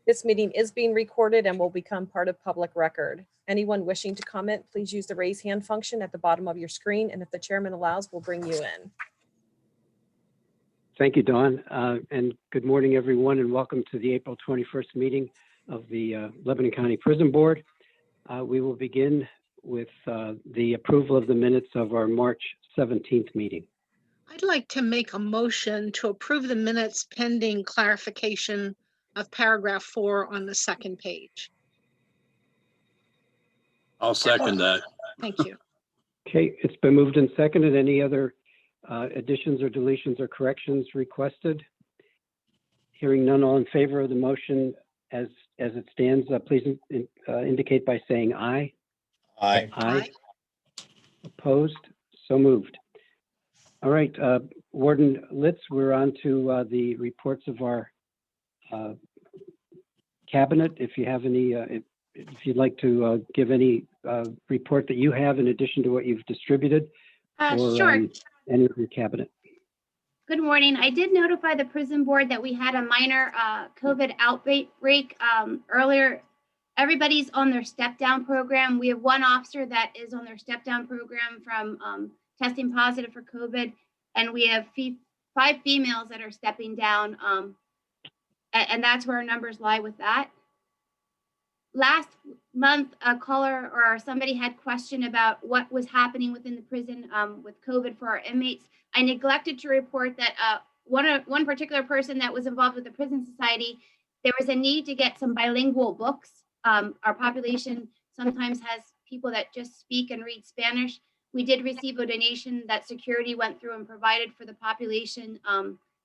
This meeting is being recorded and will become part of public record. Anyone wishing to comment, please use the raise hand function at the bottom of your screen, and if the chairman allows, we'll bring you in. Thank you, Dawn, and good morning, everyone, and welcome to the April 21st meeting of the Lebanon County Prison Board. We will begin with the approval of the minutes of our March 17th meeting. I'd like to make a motion to approve the minutes pending clarification of paragraph 4 on the second page. I'll second that. Thank you. Okay, it's been moved and seconded. Any other additions or deletions or corrections requested? Hearing none, all in favor of the motion as it stands, please indicate by saying aye. Aye. Aye. Opposed? So moved. All right, Warden Litz, we're on to the reports of our cabinet. If you have any, if you'd like to give any report that you have in addition to what you've distributed, or Sure. Any of your cabinet. Good morning. I did notify the prison board that we had a minor COVID outbreak earlier. Everybody's on their step down program. We have one officer that is on their step down program from testing positive for COVID, and we have 5 females that are stepping down, and that's where our numbers lie with that. Last month, a caller or somebody had question about what was happening within the prison with COVID for our inmates. I neglected to report that one particular person that was involved with the Prison Society, there was a need to get some bilingual books. Our population sometimes has people that just speak and read Spanish. We did receive a donation that security went through and provided for the population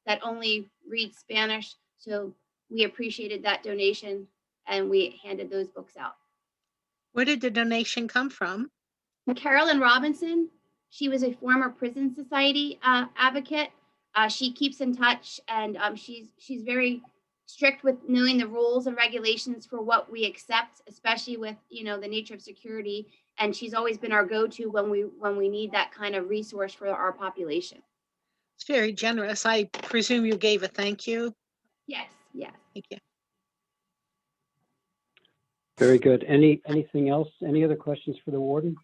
that only reads Spanish. So we appreciated that donation and we handed those books out. Where did the donation come from? Carolyn Robinson, she was a former Prison Society advocate. She keeps in touch, and she's very strict with knowing the rules and regulations for what we accept, especially with the nature of security. And she's always been our go-to when we need that kind of resource for our population. It's very generous. I presume you gave a thank you. Yes. Thank you. Very good. Anything else? Any other questions for the warden?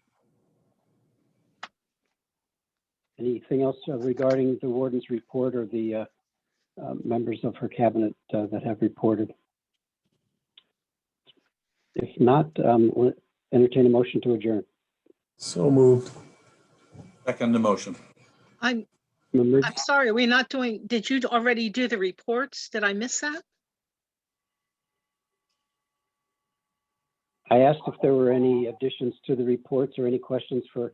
Anything else regarding the warden's report or the members of her cabinet that have reported? If not, we'll entertain a motion to adjourn. So moved. Second the motion. I'm sorry, we're not doing, did you already do the reports? Did I miss that? I asked if there were any additions to the reports or any questions for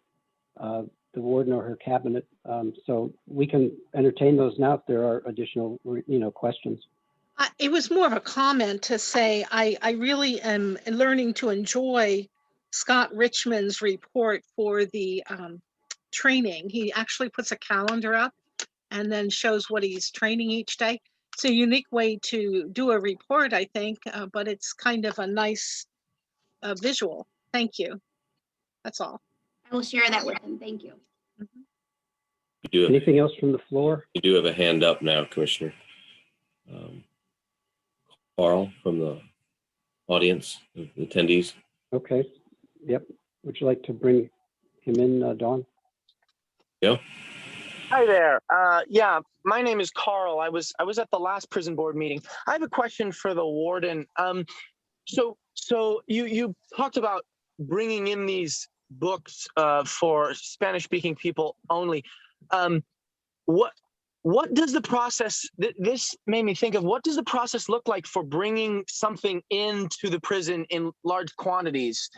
the warden or her cabinet. So we can entertain those now if there are additional, questions. It was more of a comment to say I really am learning to enjoy Scott Richmond's report for the training. He actually puts a calendar up and then shows what he's training each day. It's a unique way to do a report, I think, but it's kind of a nice visual. Thank you. That's all. I will share that with him. Thank you. You do anything else from the floor? You do have a hand up now, Commissioner. Carl from the audience, the attendees. Okay. Yep. Would you like to bring him in, Dawn? Yeah. Hi there. Yeah, my name is Carl. I was at the last prison board meeting. I have a question for the warden. So you talked about bringing in these books for Spanish-speaking people only. What does the process? This made me think of what does the process look like for bringing something into the prison in large quantities?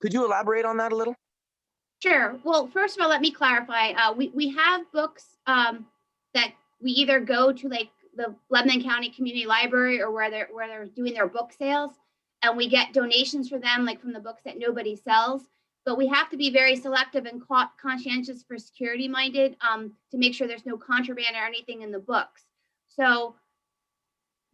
Could you elaborate on that a little? Sure. Well, first of all, let me clarify. We have books that we either go to like the Lebanon County Community Library or where they're doing their book sales, and we get donations for them, like from the books that nobody sells. But we have to be very selective and conscientious for security minded to make sure there's no contraband or anything in the books. So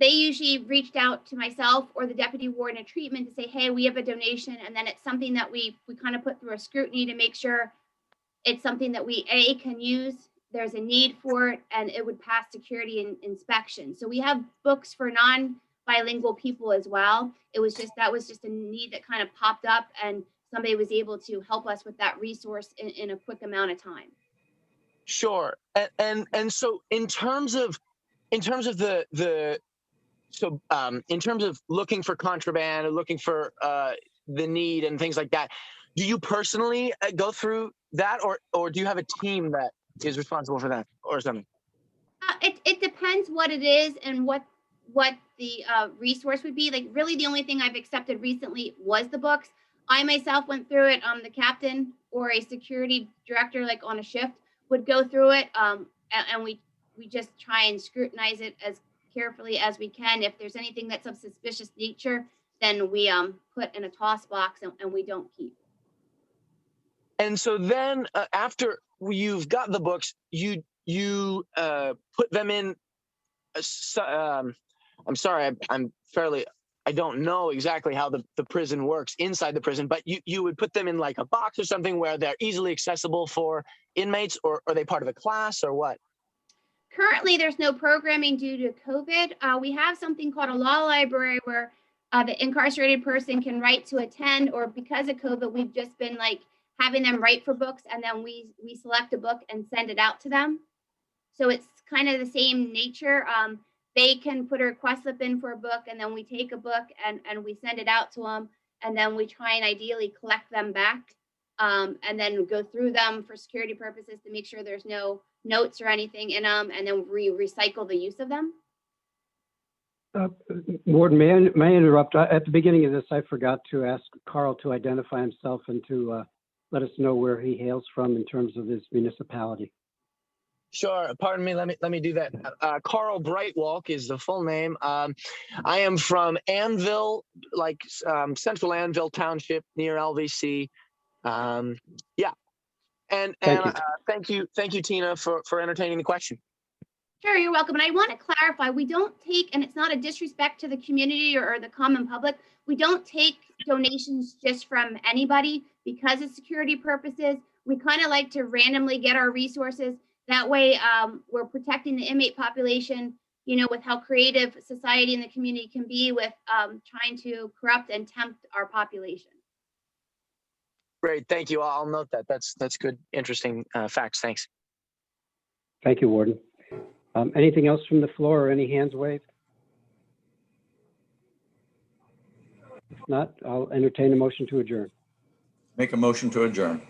they usually reached out to myself or the deputy warden of treatment to say, hey, we have a donation. And then it's something that we kind of put through a scrutiny to make sure it's something that we can use, there's a need for it, and it would pass security and inspection. So we have books for non bilingual people as well. That was just a need that kind of popped up, and somebody was able to help us with that resource in a quick amount of time. Sure. And so in terms of in terms of looking for contraband or looking for the need and things like that, do you personally go through that, or do you have a team that is responsible for that or something? It depends what it is and what the resource would be. Like, really, the only thing I've accepted recently was the books. I myself went through it. The captain or a security director, like on a shift, would go through it, and we just try and scrutinize it as carefully as we can. If there's anything that's of suspicious nature, then we put in a toss box and we don't keep. And so then after you've got the books, you put them in. I'm sorry, I don't know exactly how the prison works inside the prison, but you would put them in like a box or something where they're easily accessible for inmates, or are they part of a class or what? Currently, there's no programming due to COVID. We have something called a law library where the incarcerated person can write to attend, or because of COVID, we've just been like having them write for books, and then we select a book and send it out to them. So it's kind of the same nature. They can put a request slip in for a book, and then we take a book and we send it out to them, and then we try and ideally collect them back, and then go through them for security purposes to make sure there's no notes or anything in them, and then recycle the use of them. Warden, may I interrupt? At the beginning of this, I forgot to ask Carl to identify himself and to let us know where he hails from in terms of his municipality. Sure. Pardon me. Let me do that. Carl Brightwalk is the full name. I am from Annville, like central Annville Township near LVC. Yeah. And thank you, Tina, for entertaining the question. Sure, you're welcome. And I want to clarify, we don't take, and it's not a disrespect to the community or the common public, we don't take donations just from anybody because of security purposes. We kind of like to randomly get our resources. That way, we're protecting the inmate population, with how creative society and the community can be with trying to corrupt and tempt our population. Great, thank you. I'll note that. That's good, interesting facts. Thanks. Thank you, Warden. Anything else from the floor or any hands waved? If not, I'll entertain a motion to adjourn. Make a motion to adjourn.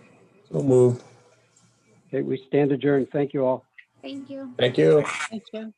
So moved. Okay, we stand adjourned. Thank you all. Thank you. Thank you. Thank you.